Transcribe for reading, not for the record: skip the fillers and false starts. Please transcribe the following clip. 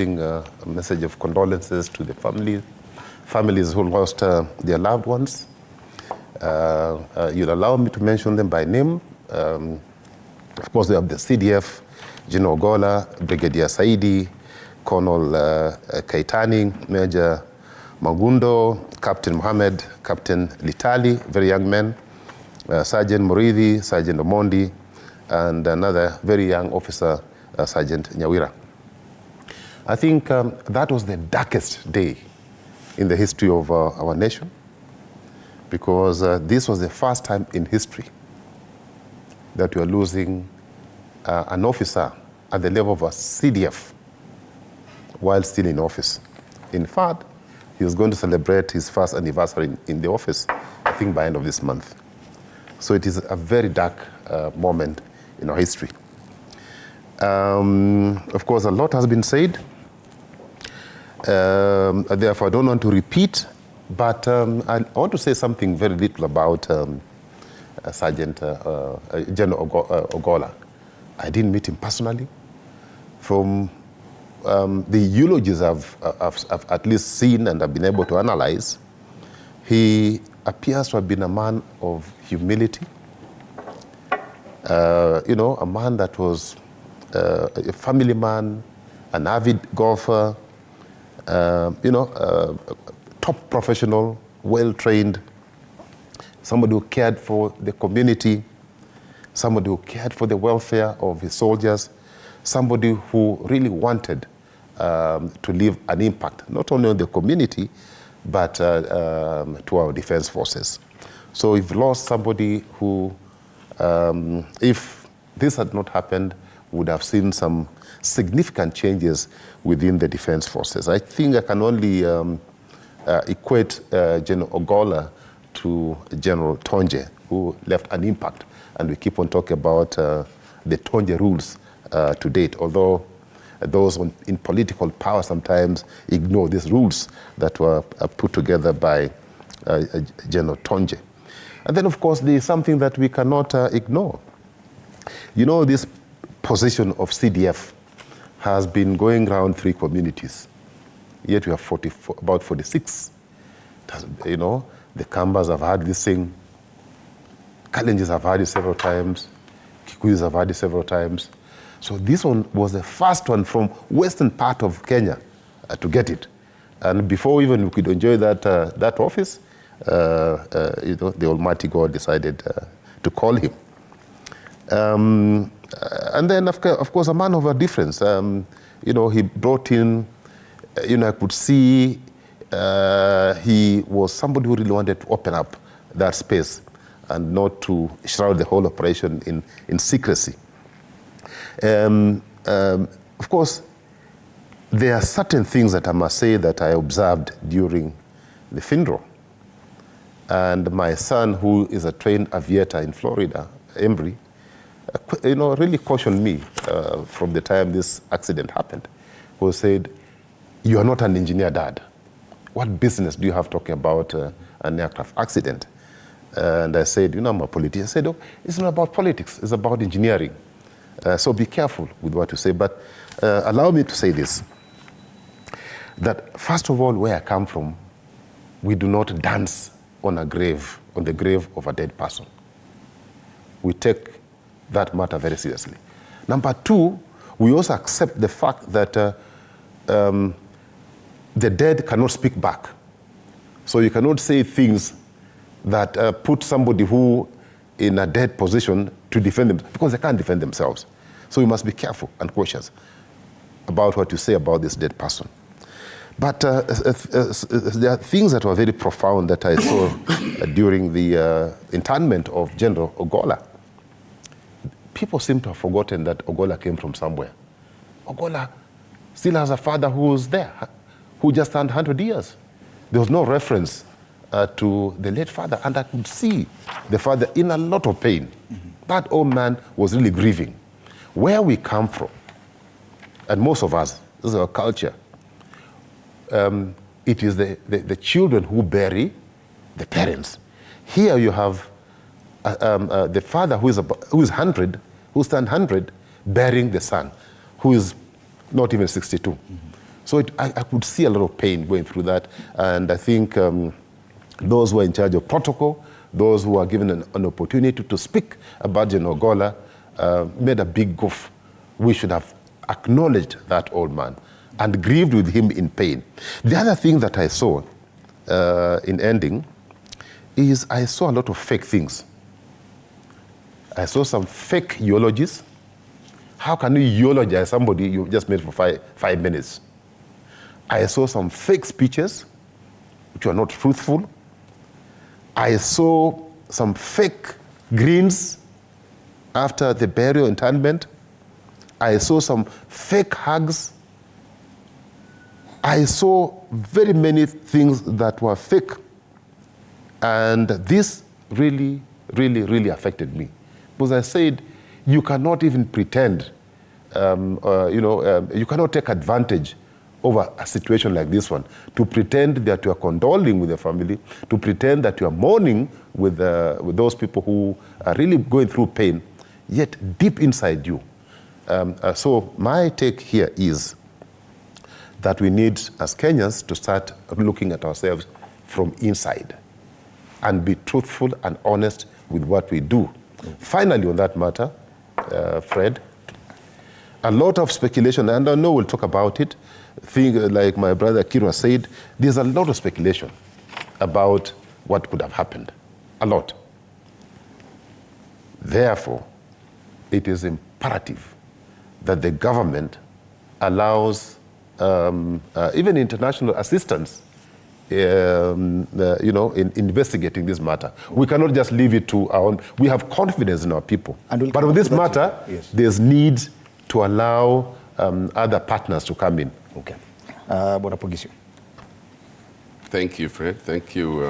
A message of condolences to the families who lost their loved ones. You'll allow me to mention them by name. Of course, we have the CDF, General Ogolla, Brigadier Saidi, Colonel Kaitani, Major Magundo, Captain Mohammed, Captain Litali, very young men, Sergeant Muridhi, Sergeant Omondi, and another very young officer, Sergeant Nyawira. I think that was the darkest day in the history of our nation, because this was the first time in history that we are losing an officer at the level of a CDF while still in office. In fact, he was going to celebrate his first anniversary in the office, I think by end of this month. So it is a very dark moment in our history. Of course, a lot has been said. Therefore, I don't want to repeat, but I want to say something very little about Sergeant General Ogolla. I didn't meet him personally. From the eulogies I've at least seen and I've been able to analyze, he appears to have been a man of humility. A man that was a family man, an avid golfer, top professional, well-trained, somebody who cared for the community, somebody who cared for the welfare of his soldiers, somebody who really wanted to leave an impact, not only on the community, but to our defense forces. So we've lost somebody who, if this had not happened, would have seen some significant changes within the defense forces. I think I can only equate General Ogolla to General Tonje, who left an impact. And we keep on talking about the Tonje rules to date, although those in political power sometimes ignore these rules that were put together by General Tonje. And then, of course, there is something that we cannot ignore. This position of CDF has been going around 3 communities. Yet we have about 46. The Kambas have had this thing. Kalenjins have had it several times. Kikuyus have had it several times. So this one was the first one from western part of Kenya to get it. And before even we could enjoy that office, the Almighty God decided to call him. And then, of course, a man of a difference. He brought in, I could see he was somebody who really wanted to open up that space and not to shroud the whole operation in secrecy. Of course, there are certain things that I must say that I observed during the funeral. And my son, who is a trained aviator in Florida, Embry, really cautioned me from the time this accident happened, who said, "You are not an engineer, Dad. What business do you have talking about an aircraft accident?" And I said, I'm a politician. I said, "Oh, it's not about politics, it's about engineering. So be careful with what you say." But allow me to say this, that first of all, where I come from, we do not dance on the grave of a dead person. We take that matter very seriously. Number 2, we also accept the fact that the dead cannot speak back. So you cannot say things that put somebody who in a dead position to defend them, because they can't defend themselves. So you must be careful and cautious about what you say about this dead person. But there are things that were very profound that I saw during the internment of General Ogolla. People seem to have forgotten that Ogolla came from somewhere. Ogolla still has a father who was there, who just turned 100 years. There was no reference to the late father, and I could see the father in a lot of pain. Mm-hmm. That old man was really grieving. Where we come from, and most of us, this is our culture, it is the children who bury the parents. Here you have the father who is 100, who's turned 100, burying the son, who is not even 62. Mm-hmm. So I could see a lot of pain going through that. And I think those who are in charge of protocol, those who are given an opportunity to speak about General Ogolla, made a big goof. We should have acknowledged that old man and grieved with him in pain. The other thing that I saw in ending is I saw a lot of fake things. I saw some fake eulogies. How can you eulogize somebody you just met for five minutes? I saw some fake speeches, which were not truthful. I saw some fake greens after the burial interment. I saw some fake hugs. I saw very many things that were fake. And this really, really, really affected me. Because I said, you cannot even pretend, you cannot take advantage over a situation like this one, to pretend that you are condoling with the family, to pretend that you are mourning with those people who are really going through pain, yet deep inside you. So my take here is that we need, as Kenyans, to start looking at ourselves from inside and be truthful and honest with what we do. Finally, on that matter, Fred, a lot of speculation, and I know we'll talk about it. Like my brother Kira said, there's a lot of speculation about what could have happened. A lot. Therefore, it is imperative that the government allows even international assistance in investigating this matter. We cannot just leave it to our own. We have confidence in our people. But on this matter, yes, there's need to allow other partners to come in. Okay. Bwana Kisia. Thank you, Fred. Thank you.